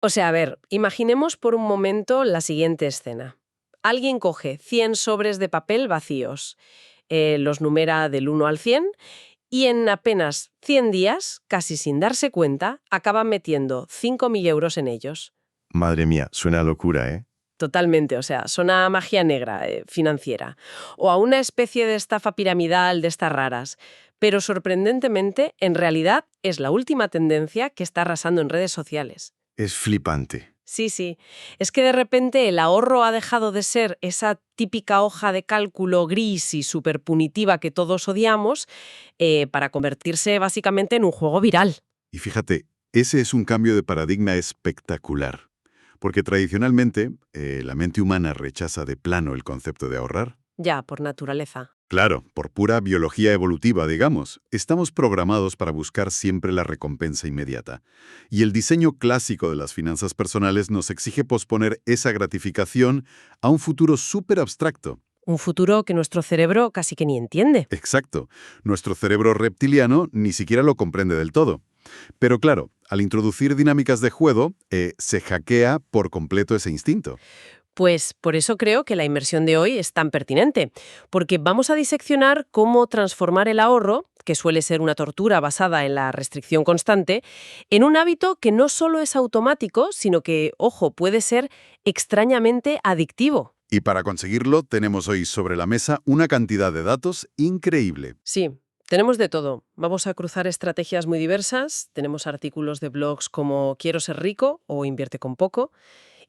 O sea, a ver, imaginemos por un momento la siguiente escena. Alguien coge 100 sobres de papel vacíos, los numera del 1 al 100 y en apenas 100 días, casi sin darse cuenta, acaba metiendo 5.000 euros en ellos. Madre mía, suena a locura, ¿eh? Totalmente, o sea, suena a magia negra, financiera, o a una especie de estafa piramidal de estas raras. Pero sorprendentemente, en realidad, es la última tendencia que está arrasando en redes sociales. Es flipante. Sí, sí. Es que de repente el ahorro ha dejado de ser esa típica hoja de cálculo gris y súper punitiva que todos odiamos para convertirse básicamente en un juego viral. Y fíjate, ese es un cambio de paradigma espectacular. Porque tradicionalmente, la mente humana rechaza de plano el concepto de ahorrar. Ya, por naturaleza. Claro, por pura biología evolutiva, digamos, estamos programados para buscar siempre la recompensa inmediata. Y el diseño clásico de las finanzas personales nos exige posponer esa gratificación a un futuro súper abstracto. Un futuro que nuestro cerebro casi que ni entiende. Exacto. Nuestro cerebro reptiliano ni siquiera lo comprende del todo. Pero claro, al introducir dinámicas de juego, se hackea por completo ese instinto. Pues por eso creo que la inmersión de hoy es tan pertinente, porque vamos a diseccionar cómo transformar el ahorro, que suele ser una tortura basada en la restricción constante, en un hábito que no solo es automático, sino que, ojo, puede ser extrañamente adictivo. Y para conseguirlo, tenemos hoy sobre la mesa una cantidad de datos increíble. Sí, tenemos de todo. Vamos a cruzar estrategias muy diversas. Tenemos artículos de blogs como Quiero ser rico o Invierte con poco,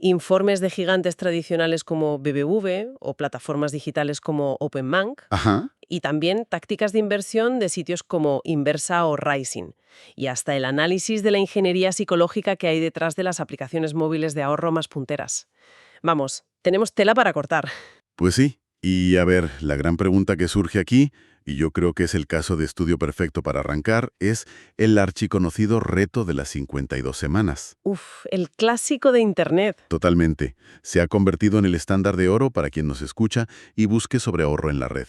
informes de gigantes tradicionales como BBV o plataformas digitales como OpenBank, Ajá. y también tácticas de inversión de sitios como Inversa o Rising, y hasta el análisis de la ingeniería psicológica que hay detrás de las aplicaciones móviles de ahorro más punteras. Vamos, tenemos tela para cortar. Pues sí. Y a ver, la gran pregunta que surge aquí, y yo creo que es el caso de estudio perfecto para arrancar, es el archiconocido reto de las 52 semanas. Uf, el clásico de Internet. Totalmente. Se ha convertido en el estándar de oro para quien nos escucha y busque sobre ahorro en la red.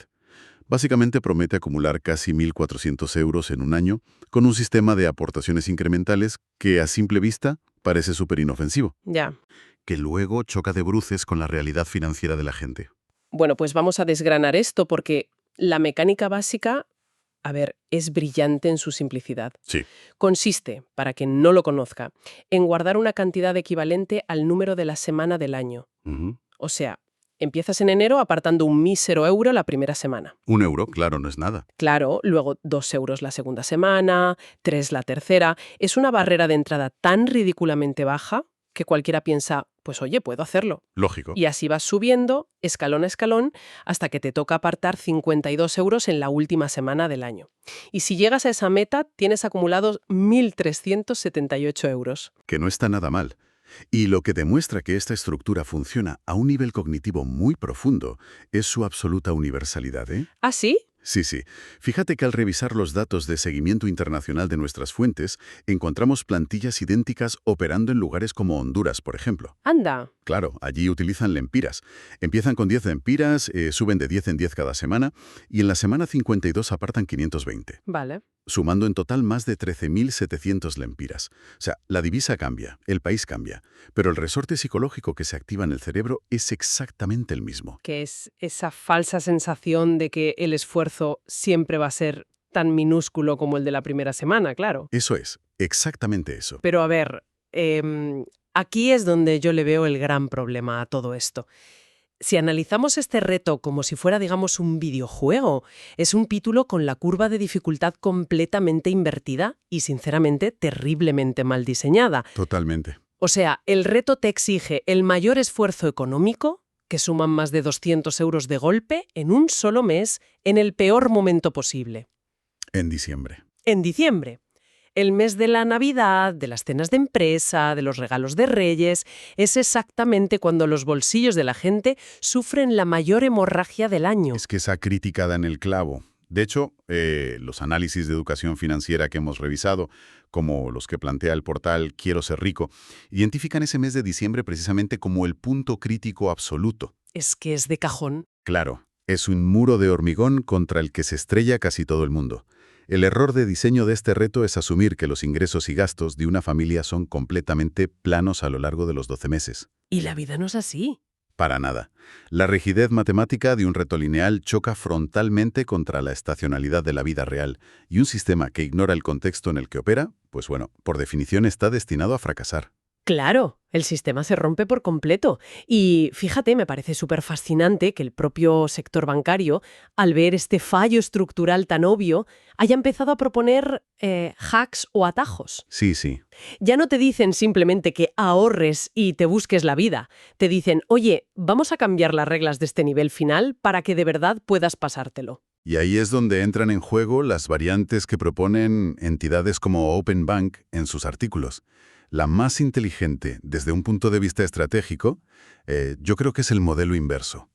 Básicamente promete acumular casi 1.400 euros en un año con un sistema de aportaciones incrementales que a simple vista parece súper inofensivo, Ya. que luego choca de bruces con la realidad financiera de la gente. Bueno, pues vamos a desgranar esto porque la mecánica básica, a ver, es brillante en su simplicidad. Sí. Consiste, para quien no lo conozca, en guardar una cantidad equivalente al número de la semana del año. Ujú. O sea, empiezas en enero apartando un mísero euro la primera semana. 1 euro, claro, no es nada. Claro, luego 2 euros la segunda semana, 3 la tercera. Es una barrera de entrada tan ridículamente baja que cualquiera piensa, pues oye, puedo hacerlo. Lógico. Y así vas subiendo, escalón a escalón, hasta que te toca apartar 52 euros en la última semana del año. Y si llegas a esa meta, tienes acumulados 1.378 euros. Que no está nada mal. Y lo que demuestra que esta estructura funciona a un nivel cognitivo muy profundo es su absoluta universalidad, ¿eh? ¿Ah, sí? Sí, sí. Fíjate que al revisar los datos de seguimiento internacional de nuestras fuentes, encontramos plantillas idénticas operando en lugares como Honduras, por ejemplo. Anda. Claro, allí utilizan lempiras. Empiezan con 10 lempiras, suben de 10 en 10 cada semana, y en la semana 52 apartan 520, Vale. sumando en total más de 13.700 lempiras. O sea, la divisa cambia, el país cambia, pero el resorte psicológico que se activa en el cerebro es exactamente el mismo. Que es esa falsa sensación de que el esfuerzo siempre va a ser tan minúsculo como el de la primera semana, claro. Eso es, exactamente eso. Pero a ver, aquí es donde yo le veo el gran problema a todo esto. Si analizamos este reto como si fuera, digamos, un videojuego, es un pítulo con la curva de dificultad completamente invertida y, sinceramente, terriblemente mal diseñada. Totalmente. O sea, el reto te exige el mayor esfuerzo económico, que suman más de 200 euros de golpe, en un solo mes, en el peor momento posible. En diciembre. En diciembre. El mes de la Navidad, de las cenas de empresa, de los regalos de Reyes, es exactamente cuando los bolsillos de la gente sufren la mayor hemorragia del año. Es que esa crítica da en el clavo. De hecho, los análisis de educación financiera que hemos revisado, como los que plantea el portal Quiero ser rico, identifican ese mes de diciembre precisamente como el punto crítico absoluto. Es que es de cajón. Claro, es un muro de hormigón contra el que se estrella casi todo el mundo. El error de diseño de este reto es asumir que los ingresos y gastos de una familia son completamente planos a lo largo de los 12 meses. Y la vida no es así. Para nada. La rigidez matemática de un reto lineal choca frontalmente contra la estacionalidad de la vida real, y un sistema que ignora el contexto en el que opera, pues bueno, por definición está destinado a fracasar. Claro, el sistema se rompe por completo. Y fíjate, me parece súper fascinante que el propio sector bancario, al ver este fallo estructural tan obvio, haya empezado a proponer hacks o atajos. Sí, sí. Ya no te dicen simplemente que ahorres y te busques la vida. Te dicen, oye, vamos a cambiar las reglas de este nivel final para que de verdad puedas pasártelo. Y ahí es donde entran en juego las variantes que proponen entidades como Open Bank en sus artículos. La más inteligente desde un punto de vista estratégico, yo creo que es el modelo inverso.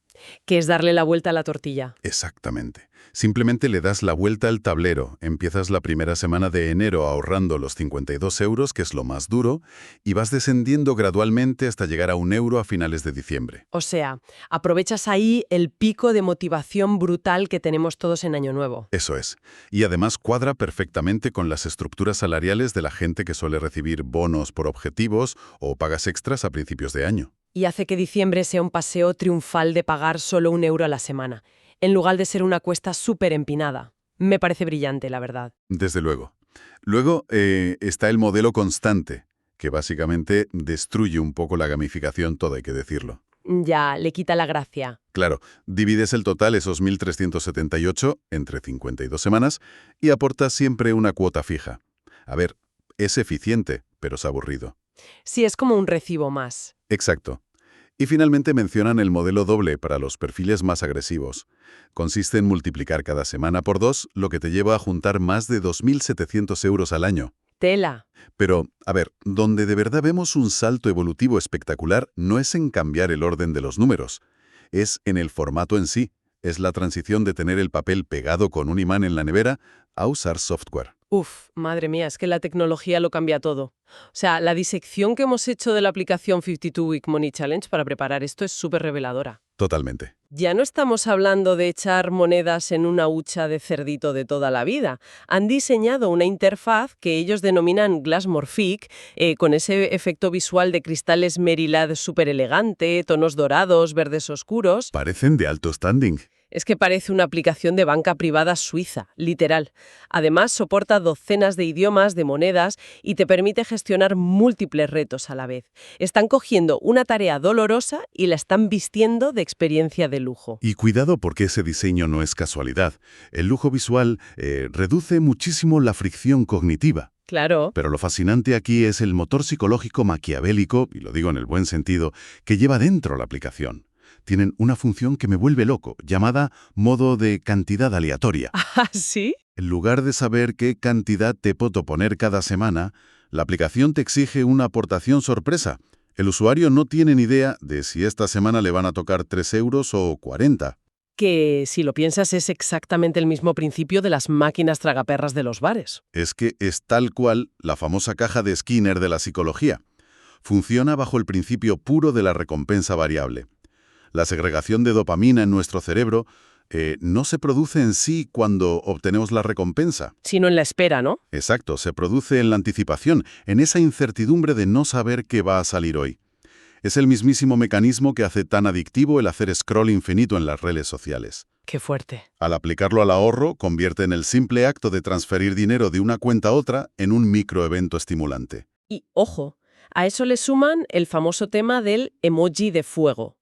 Que es darle la vuelta a la tortilla. Exactamente. Simplemente le das la vuelta al tablero, empiezas la primera semana de enero ahorrando los 52 euros, que es lo más duro, y vas descendiendo gradualmente hasta llegar a 1 euro a finales de diciembre. O sea, aprovechas ahí el pico de motivación brutal que tenemos todos en Año Nuevo. Eso es. Y además cuadra perfectamente con las estructuras salariales de la gente que suele recibir bonos por objetivos o pagas extras a principios de año. Y hace que diciembre sea un paseo triunfal de pagar solo 1 euro a la semana, en lugar de ser una cuesta súper empinada. Me parece brillante, la verdad. Desde luego. Luego está el modelo constante, que básicamente destruye un poco la gamificación, todo hay que decirlo. Ya, le quita la gracia. Claro, divides el total, esos 1.378, entre 52 semanas y aportas siempre una cuota fija. A ver, es eficiente, pero es aburrido. Sí, es como un recibo más. Exacto. Y finalmente mencionan el modelo doble para los perfiles más agresivos. Consiste en multiplicar cada semana por 2, lo que te lleva a juntar más de 2.700 euros al año. Tela. Pero, a ver, donde de verdad vemos un salto evolutivo espectacular no es en cambiar el orden de los números, es en el formato en sí. Es la transición de tener el papel pegado con un imán en la nevera a usar software. Uf, madre mía, es que la tecnología lo cambia todo. O sea, la disección que hemos hecho de la aplicación 52 Week Money Challenge para preparar esto es súper reveladora. Totalmente. Ya no estamos hablando de echar monedas en una hucha de cerdito de toda la vida. Han diseñado una interfaz que ellos denominan Glassmorphic, con ese efecto visual de cristales Merilad súper elegante, tonos dorados, verdes oscuros. Parecen de alto standing. Es que parece una aplicación de banca privada suiza, literal. Además, soporta docenas de idiomas, de monedas y te permite gestionar múltiples retos a la vez. Están cogiendo una tarea dolorosa y la están vistiendo de experiencia de lujo. Y cuidado porque ese diseño no es casualidad. El lujo visual reduce muchísimo la fricción cognitiva. Claro. Pero lo fascinante aquí es el motor psicológico maquiavélico, y lo digo en el buen sentido, que lleva dentro la aplicación. Tienen una función que me vuelve loco, llamada modo de cantidad aleatoria. ¿Ah, sí? En lugar de saber qué cantidad te puedo poner cada semana, la aplicación te exige una aportación sorpresa. El usuario no tiene ni idea de si esta semana le van a tocar 3 euros o 40. Que, si lo piensas, es exactamente el mismo principio de las máquinas tragaperras de los bares. Es que es tal cual la famosa caja de Skinner de la psicología. Funciona bajo el principio puro de la recompensa variable. La segregación de dopamina en nuestro cerebro no se produce en sí cuando obtenemos la recompensa. Sino en la espera, ¿no? Exacto, se produce en la anticipación, en esa incertidumbre de no saber qué va a salir hoy. Es el mismísimo mecanismo que hace tan adictivo el hacer scroll infinito en las redes sociales. Qué fuerte. Al aplicarlo al ahorro, convierte en el simple acto de transferir dinero de una cuenta a otra en un microevento estimulante. Y, ojo, a eso le suman el famoso tema del emoji de fuego.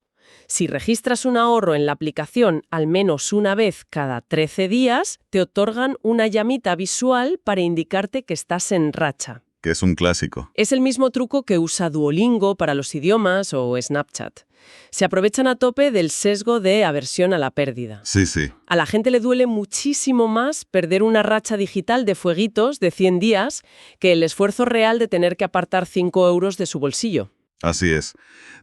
Si registras un ahorro en la aplicación al menos una vez cada 13 días, te otorgan una llamita visual para indicarte que estás en racha. Que es un clásico. Es el mismo truco que usa Duolingo para los idiomas o Snapchat. Se aprovechan a tope del sesgo de aversión a la pérdida. Sí, sí. A la gente le duele muchísimo más perder una racha digital de fueguitos de 100 días que el esfuerzo real de tener que apartar 5 euros de su bolsillo. Así es.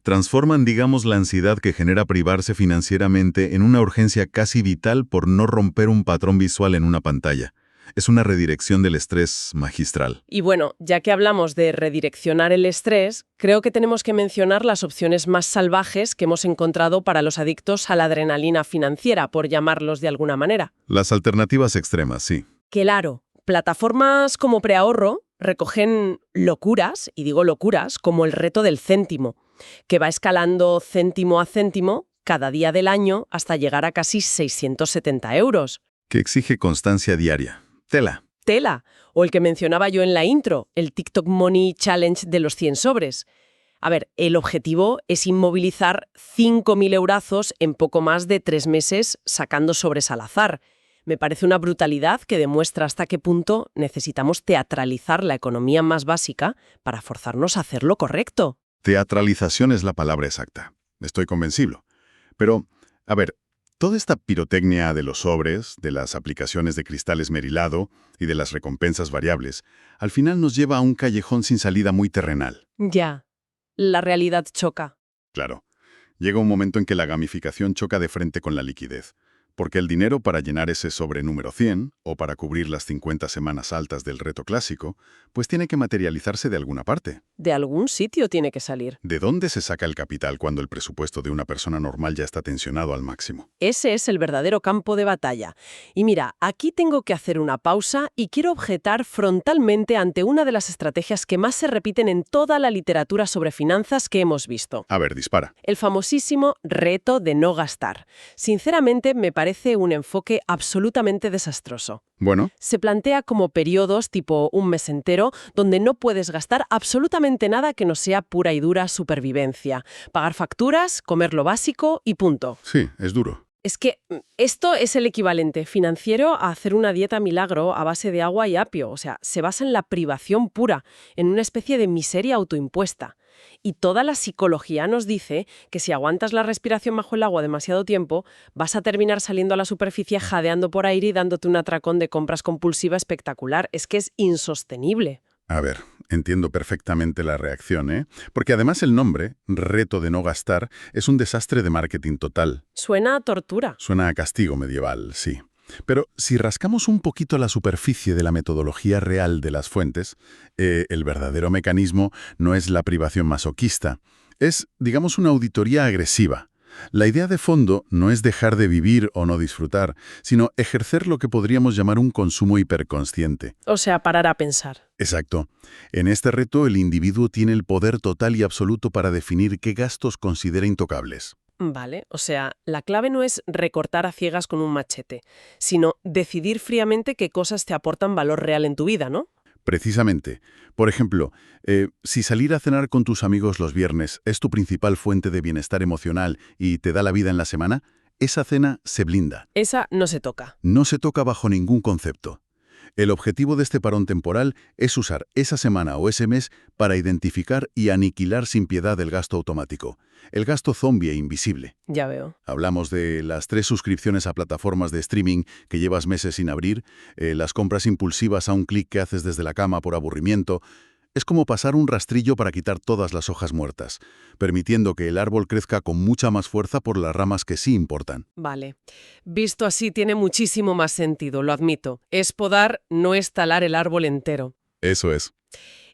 Transforman, digamos, la ansiedad que genera privarse financieramente en una urgencia casi vital por no romper un patrón visual en una pantalla. Es una redirección del estrés magistral. Y bueno, ya que hablamos de redireccionar el estrés, creo que tenemos que mencionar las opciones más salvajes que hemos encontrado para los adictos a la adrenalina financiera, por llamarlos de alguna manera. Las alternativas extremas, sí. Claro, plataformas como Preahorro recogen locuras, y digo locuras, como el reto del céntimo, que va escalando céntimo a céntimo cada día del año hasta llegar a casi 670 euros. Que exige constancia diaria. Tela. Tela, o el que mencionaba yo en la intro, el TikTok Money Challenge de los 100 sobres. A ver, el objetivo es inmovilizar 5.000 eurazos en poco más de 3 meses sacando sobres al azar. Me parece una brutalidad que demuestra hasta qué punto necesitamos teatralizar la economía más básica para forzarnos a hacer lo correcto. Teatralización es la palabra exacta. Estoy convencido. Pero, a ver, toda esta pirotecnia de los sobres, de las aplicaciones de cristal esmerilado y de las recompensas variables, al final nos lleva a un callejón sin salida muy terrenal. Ya, la realidad choca. Claro, llega un momento en que la gamificación choca de frente con la liquidez, porque el dinero para llenar ese sobre número 100 o para cubrir las 50 semanas altas del reto clásico, pues tiene que materializarse de alguna parte. De algún sitio tiene que salir. ¿De dónde se saca el capital cuando el presupuesto de una persona normal ya está tensionado al máximo? Ese es el verdadero campo de batalla. Y mira, aquí tengo que hacer una pausa y quiero objetar frontalmente ante una de las estrategias que más se repiten en toda la literatura sobre finanzas que hemos visto. A ver, dispara. El famosísimo reto de no gastar. Sinceramente, me parece un enfoque absolutamente desastroso. Bueno, Se plantea como periodos tipo un mes entero donde no puedes gastar absolutamente nada que no sea pura y dura supervivencia. Pagar facturas, comer lo básico y punto. sí, es duro. Es que esto es el equivalente financiero a hacer una dieta milagro a base de agua y apio. O sea, se basa en la privación pura, en una especie de miseria autoimpuesta. Y toda la psicología nos dice que si aguantas la respiración bajo el agua demasiado tiempo, vas a terminar saliendo a la superficie jadeando por aire y dándote un atracón de compras compulsiva espectacular. Es que es insostenible. A ver, entiendo perfectamente la reacción, ¿eh? Porque además el nombre, reto de no gastar, es un desastre de marketing total. Suena a tortura. Suena a castigo medieval, sí. Pero si rascamos un poquito la superficie de la metodología real de las fuentes, el verdadero mecanismo no es la privación masoquista. Es, digamos, una auditoría agresiva. La idea de fondo no es dejar de vivir o no disfrutar, sino ejercer lo que podríamos llamar un consumo hiperconsciente. O sea, parar a pensar. Exacto. En este reto, el individuo tiene el poder total y absoluto para definir qué gastos considera intocables. Vale, o sea, la clave no es recortar a ciegas con un machete, sino decidir fríamente qué cosas te aportan valor real en tu vida, ¿no? Precisamente. Por ejemplo, si salir a cenar con tus amigos los viernes es tu principal fuente de bienestar emocional y te da la vida en la semana, esa cena se blinda. Esa no se toca. No se toca bajo ningún concepto. El objetivo de este parón temporal es usar esa semana o ese mes para identificar y aniquilar sin piedad el gasto automático, el gasto zombie e invisible. Ya veo. Hablamos de las 3 suscripciones a plataformas de streaming que llevas meses sin abrir, las compras impulsivas a un clic que haces desde la cama por aburrimiento. Es como pasar un rastrillo para quitar todas las hojas muertas, permitiendo que el árbol crezca con mucha más fuerza por las ramas que sí importan. Vale. Visto así tiene muchísimo más sentido, lo admito. Es podar, no es talar el árbol entero. Eso es.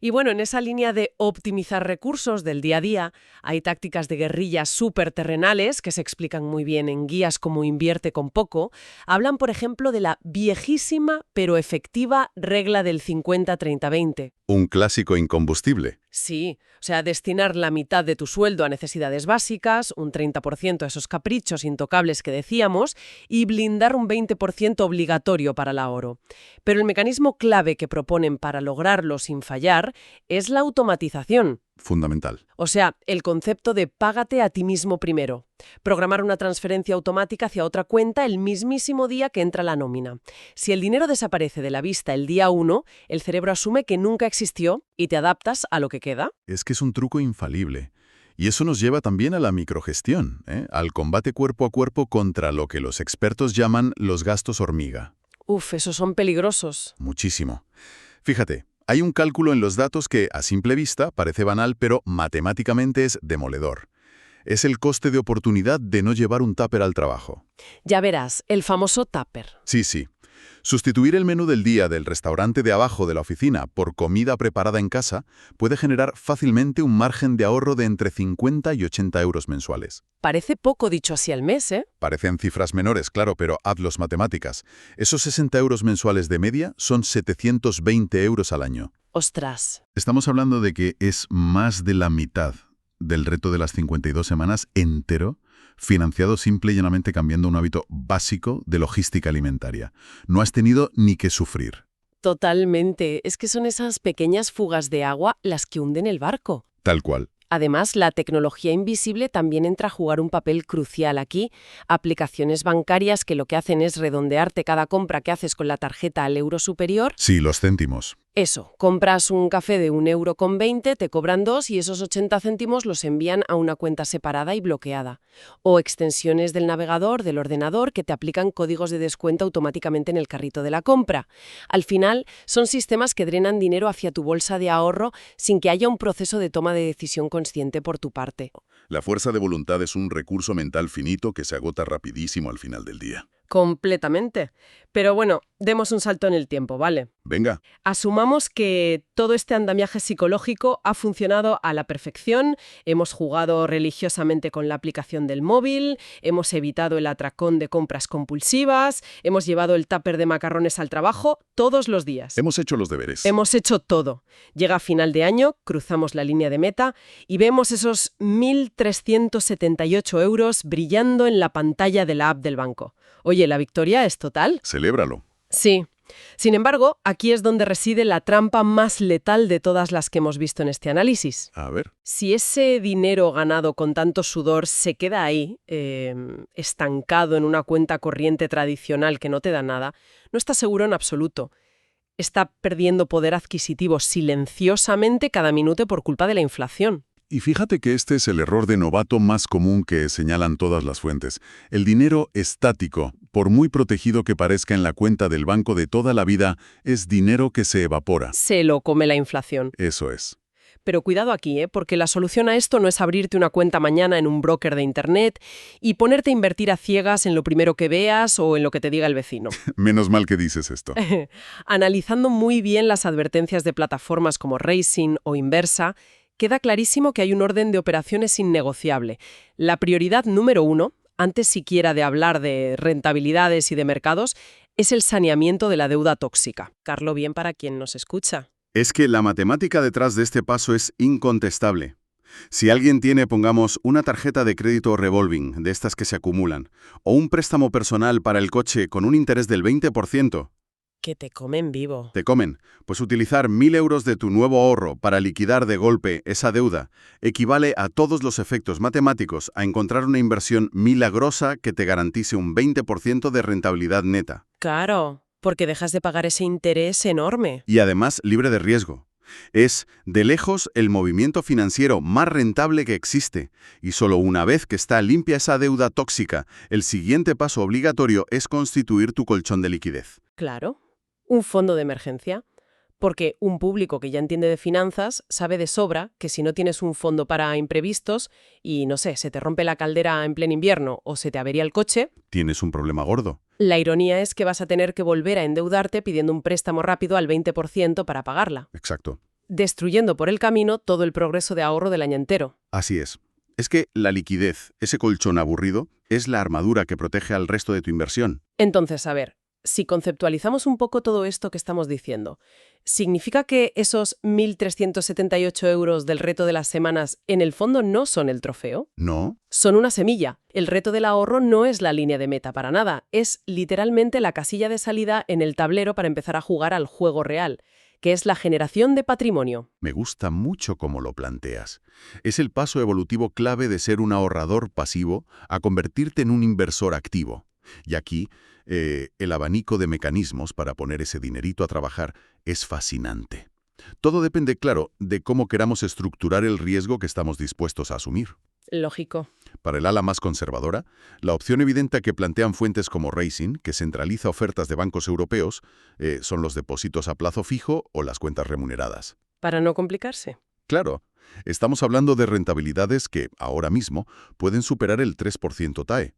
Y bueno, en esa línea de optimizar recursos del día a día, hay tácticas de guerrilla súper terrenales que se explican muy bien en guías como Invierte con poco. Hablan, por ejemplo, de la viejísima pero efectiva regla del 50-30-20. Un clásico incombustible. Sí, o sea, destinar la mitad de tu sueldo a necesidades básicas, un 30% a esos caprichos intocables que decíamos, y blindar un 20% obligatorio para el ahorro. Pero el mecanismo clave que proponen para lograrlo sin fallar es la automatización. Fundamental. O sea, el concepto de págate a ti mismo primero. Programar una transferencia automática hacia otra cuenta el mismísimo día que entra la nómina. Si el dinero desaparece de la vista el día 1, el cerebro asume que nunca existió y te adaptas a lo que queda. Es que es un truco infalible. Y eso nos lleva también a la microgestión, al combate cuerpo a cuerpo contra lo que los expertos llaman los gastos hormiga. Uf, esos son peligrosos. Muchísimo. Fíjate. Hay un cálculo en los datos que, a simple vista, parece banal, pero matemáticamente es demoledor. Es el coste de oportunidad de no llevar un tupper al trabajo. Ya verás, el famoso tupper. Sí. Sustituir el menú del día del restaurante de abajo de la oficina por comida preparada en casa puede generar fácilmente un margen de ahorro de entre 50 y 80 euros mensuales. Parece poco dicho así al mes, ¿eh? Parecen cifras menores, claro, pero hazlos matemáticas. Esos 60 euros mensuales de media son 720 euros al año. Ostras. Estamos hablando de que es más de la mitad del reto de las 52 semanas entero, financiado simple y llanamente cambiando un hábito básico de logística alimentaria. No has tenido ni que sufrir. Totalmente. Es que son esas pequeñas fugas de agua las que hunden el barco. Tal cual. Además, la tecnología invisible también entra a jugar un papel crucial aquí. Aplicaciones bancarias que lo que hacen es redondearte cada compra que haces con la tarjeta al euro superior. Sí, los céntimos. Eso, compras un café de 1,20 €, te cobran 2 y esos 80 céntimos los envían a una cuenta separada y bloqueada. O extensiones del navegador, del ordenador, que te aplican códigos de descuento automáticamente en el carrito de la compra. Al final, son sistemas que drenan dinero hacia tu bolsa de ahorro sin que haya un proceso de toma de decisión consciente por tu parte. La fuerza de voluntad es un recurso mental finito que se agota rapidísimo al final del día. Completamente. Pero bueno, demos un salto en el tiempo, ¿vale? Venga. Asumamos que todo este andamiaje psicológico ha funcionado a la perfección, hemos jugado religiosamente con la aplicación del móvil, hemos evitado el atracón de compras compulsivas, hemos llevado el tupper de macarrones al trabajo todos los días. Hemos hecho los deberes. Hemos hecho todo. Llega final de año, cruzamos la línea de meta y vemos esos 1.378 euros brillando en la pantalla de la app del banco. Oye, ¿la victoria es total? Celébralo. Sí. Sin embargo, aquí es donde reside la trampa más letal de todas las que hemos visto en este análisis. A ver. Si ese dinero ganado con tanto sudor se queda ahí, estancado en una cuenta corriente tradicional que no te da nada, no estás seguro en absoluto. Está perdiendo poder adquisitivo silenciosamente cada minuto por culpa de la inflación. Y fíjate que este es el error de novato más común que señalan todas las fuentes. El dinero estático, por muy protegido que parezca en la cuenta del banco de toda la vida, es dinero que se evapora. Se lo come la inflación. Eso es. Pero cuidado aquí, porque la solución a esto no es abrirte una cuenta mañana en un broker de Internet y ponerte a invertir a ciegas en lo primero que veas o en lo que te diga el vecino. Menos mal que dices esto. Analizando muy bien las advertencias de plataformas como Raisin o Inversa, queda clarísimo que hay un orden de operaciones innegociable. La prioridad número 1, antes siquiera de hablar de rentabilidades y de mercados, es el saneamiento de la deuda tóxica. Carlo, bien para quien nos escucha. Es que la matemática detrás de este paso es incontestable. Si alguien tiene, pongamos, una tarjeta de crédito revolving, de estas que se acumulan, o un préstamo personal para el coche con un interés del 20%, Que te comen vivo. te comen, pues utilizar 1.000 euros de tu nuevo ahorro para liquidar de golpe esa deuda equivale a todos los efectos matemáticos a encontrar una inversión milagrosa que te garantice un 20% de rentabilidad neta. Claro, porque dejas de pagar ese interés enorme. Y además libre de riesgo. Es, de lejos, el movimiento financiero más rentable que existe. Y solo una vez que está limpia esa deuda tóxica, el siguiente paso obligatorio es constituir tu colchón de liquidez. Claro. Un fondo de emergencia, porque un público que ya entiende de finanzas sabe de sobra que si no tienes un fondo para imprevistos y, no sé, se te rompe la caldera en pleno invierno o se te avería el coche, Tienes un problema gordo. la ironía es que vas a tener que volver a endeudarte pidiendo un préstamo rápido al 20% para pagarla, Exacto. destruyendo por el camino todo el progreso de ahorro del año entero. Así es. Es que la liquidez, ese colchón aburrido, es la armadura que protege al resto de tu inversión. Entonces, a ver, si conceptualizamos un poco todo esto que estamos diciendo, ¿significa que esos 1.378 euros del reto de las semanas en el fondo no son el trofeo? ¿No? Son una semilla. El reto del ahorro no es la línea de meta para nada. Es literalmente la casilla de salida en el tablero para empezar a jugar al juego real, que es la generación de patrimonio. Me gusta mucho cómo lo planteas. Es el paso evolutivo clave de ser un ahorrador pasivo a convertirte en un inversor activo. Y aquí, el abanico de mecanismos para poner ese dinerito a trabajar es fascinante. Todo depende, claro, de cómo queramos estructurar el riesgo que estamos dispuestos a asumir. Lógico. Para el ala más conservadora, la opción evidente que plantean fuentes como Raisin, que centraliza ofertas de bancos europeos, son los depósitos a plazo fijo o las cuentas remuneradas. Para no complicarse. Claro, estamos hablando de rentabilidades que, ahora mismo, pueden superar el 3% TAE.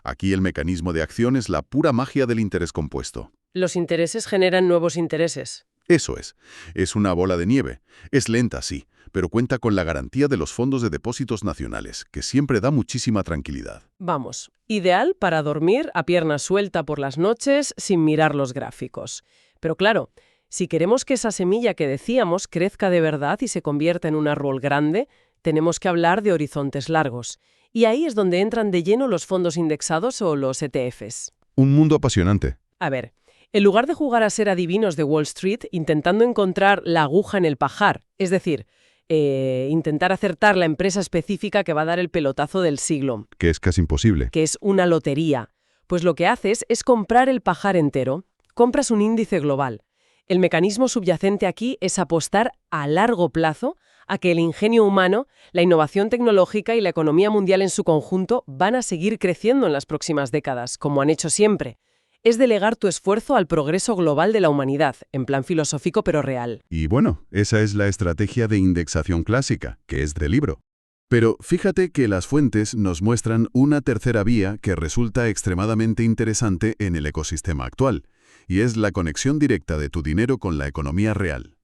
Aquí el mecanismo de acción es la pura magia del interés compuesto. Los intereses generan nuevos intereses. Eso es. Es una bola de nieve. Es lenta, sí, pero cuenta con la garantía de los fondos de depósitos nacionales, que siempre da muchísima tranquilidad. Vamos, ideal para dormir a pierna suelta por las noches sin mirar los gráficos. Pero claro, si queremos que esa semilla que decíamos crezca de verdad y se convierta en un árbol grande, tenemos que hablar de horizontes largos. Y ahí es donde entran de lleno los fondos indexados o los ETFs. Un mundo apasionante. A ver, en lugar de jugar a ser adivinos de Wall Street intentando encontrar la aguja en el pajar, es decir, intentar acertar la empresa específica que va a dar el pelotazo del siglo, Que es casi imposible. que es una lotería, pues lo que haces es comprar el pajar entero, compras un índice global. El mecanismo subyacente aquí es apostar a largo plazo a que el ingenio humano, la innovación tecnológica y la economía mundial en su conjunto van a seguir creciendo en las próximas décadas, como han hecho siempre. Es delegar tu esfuerzo al progreso global de la humanidad, en plan filosófico pero real. Y bueno, esa es la estrategia de indexación clásica, que es de libro. Pero fíjate que las fuentes nos muestran una tercera vía que resulta extremadamente interesante en el ecosistema actual, y es la conexión directa de tu dinero con la economía real.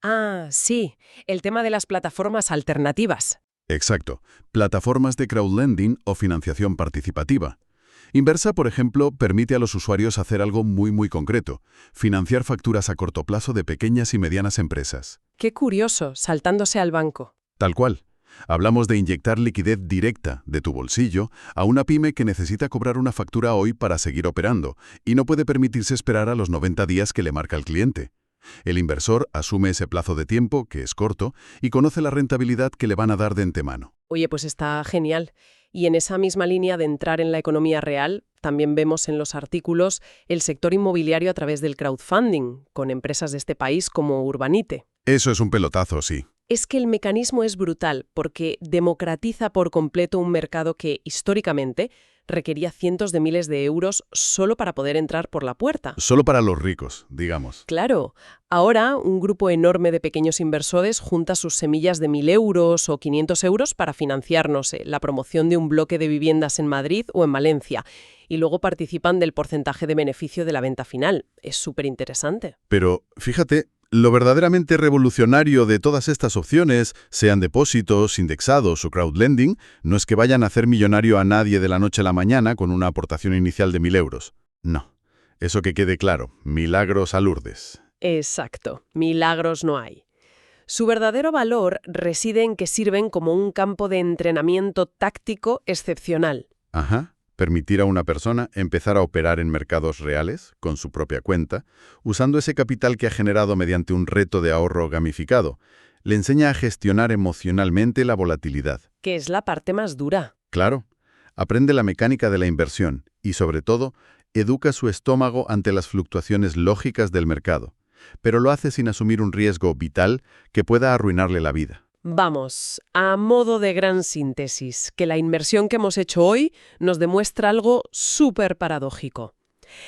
Ah, sí, el tema de las plataformas alternativas. Exacto, plataformas de crowdlending o financiación participativa. Inversa, por ejemplo, permite a los usuarios hacer algo muy concreto, financiar facturas a corto plazo de pequeñas y medianas empresas. Qué curioso, saltándose al banco. Tal cual. Hablamos de inyectar liquidez directa de tu bolsillo a una pyme que necesita cobrar una factura hoy para seguir operando y no puede permitirse esperar a los 90 días que le marca el cliente. El inversor asume ese plazo de tiempo, que es corto, y conoce la rentabilidad que le van a dar de antemano. Oye, pues está genial. Y en esa misma línea de entrar en la economía real, también vemos en los artículos el sector inmobiliario a través del crowdfunding, con empresas de este país como Urbanite. Eso es un pelotazo, sí. Es que el mecanismo es brutal porque democratiza por completo un mercado que, históricamente, requería cientos de miles de euros solo para poder entrar por la puerta. Solo para los ricos, digamos. Claro, ahora un grupo enorme de pequeños inversores junta sus semillas de 1.000 euros o 500 euros para financiar, no sé, la promoción de un bloque de viviendas en Madrid o en Valencia, y luego participan del porcentaje de beneficio de la venta final. Es súper interesante. Pero, fíjate, lo verdaderamente revolucionario de todas estas opciones, sean depósitos, indexados o crowdlending, no es que vayan a hacer millonario a nadie de la noche a la mañana con una aportación inicial de 1.000 euros. No. Eso que quede claro. Milagros a Lourdes. Exacto. Milagros no hay. Su verdadero valor reside en que sirven como un campo de entrenamiento táctico excepcional. Ajá. Permitir a una persona empezar a operar en mercados reales, con su propia cuenta, usando ese capital que ha generado mediante un reto de ahorro gamificado. Le enseña a gestionar emocionalmente la volatilidad. Que es la parte más dura. Claro. Aprende la mecánica de la inversión y, sobre todo, educa su estómago ante las fluctuaciones lógicas del mercado. Pero lo hace sin asumir un riesgo vital que pueda arruinarle la vida. Vamos, a modo de gran síntesis, que la inmersión que hemos hecho hoy nos demuestra algo súper paradójico.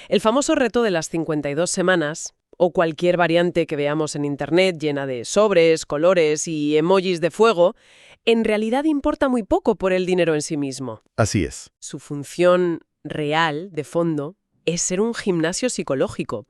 El famoso reto de las 52 semanas, o cualquier variante que veamos en Internet llena de sobres, colores y emojis de fuego, en realidad importa muy poco por el dinero en sí mismo. Así es. Su función real, de fondo, es ser un gimnasio psicológico.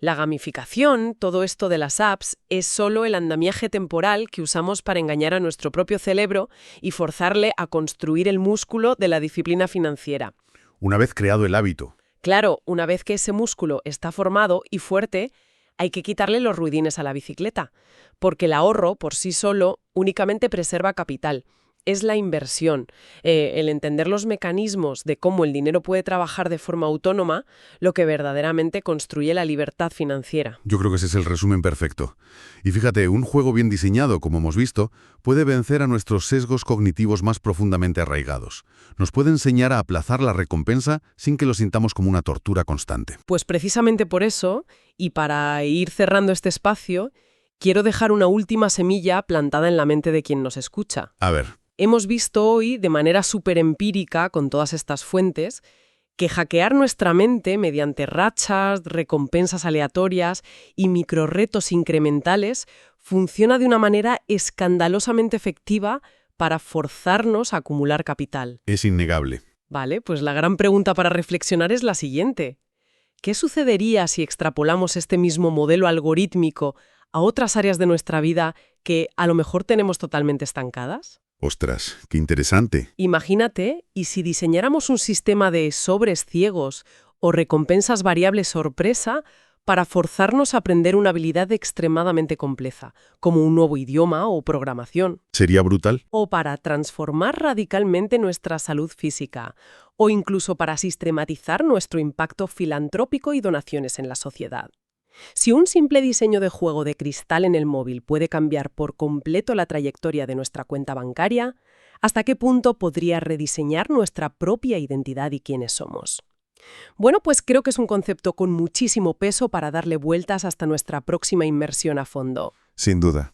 La gamificación, todo esto de las apps, es solo el andamiaje temporal que usamos para engañar a nuestro propio cerebro y forzarle a construir el músculo de la disciplina financiera. Una vez creado el hábito. Claro, una vez que ese músculo está formado y fuerte, hay que quitarle los ruidines a la bicicleta, porque el ahorro por sí solo únicamente preserva capital. Es la inversión, el entender los mecanismos de cómo el dinero puede trabajar de forma autónoma, lo que verdaderamente construye la libertad financiera. Yo creo que ese es el resumen perfecto. Y fíjate, un juego bien diseñado, como hemos visto, puede vencer a nuestros sesgos cognitivos más profundamente arraigados. Nos puede enseñar a aplazar la recompensa sin que lo sintamos como una tortura constante. Pues precisamente por eso, y para ir cerrando este espacio, quiero dejar una última semilla plantada en la mente de quien nos escucha. A ver. Hemos visto hoy, de manera súper empírica, con todas estas fuentes, que hackear nuestra mente mediante rachas, recompensas aleatorias y microrretos incrementales funciona de una manera escandalosamente efectiva para forzarnos a acumular capital. Es innegable. Vale, pues la gran pregunta para reflexionar es la siguiente. ¿Qué sucedería si extrapolamos este mismo modelo algorítmico a otras áreas de nuestra vida que a lo mejor tenemos totalmente estancadas? Ostras, qué interesante. Imagínate, y si diseñáramos un sistema de sobres ciegos o recompensas variables sorpresa para forzarnos a aprender una habilidad extremadamente compleja, como un nuevo idioma o programación, ¿Sería brutal? o para transformar radicalmente nuestra salud física, o incluso para sistematizar nuestro impacto filantrópico y donaciones en la sociedad. Si un simple diseño de juego de cristal en el móvil puede cambiar por completo la trayectoria de nuestra cuenta bancaria, ¿hasta qué punto podría rediseñar nuestra propia identidad y quiénes somos? Bueno, pues creo que es un concepto con muchísimo peso para darle vueltas hasta nuestra próxima inmersión a fondo. Sin duda.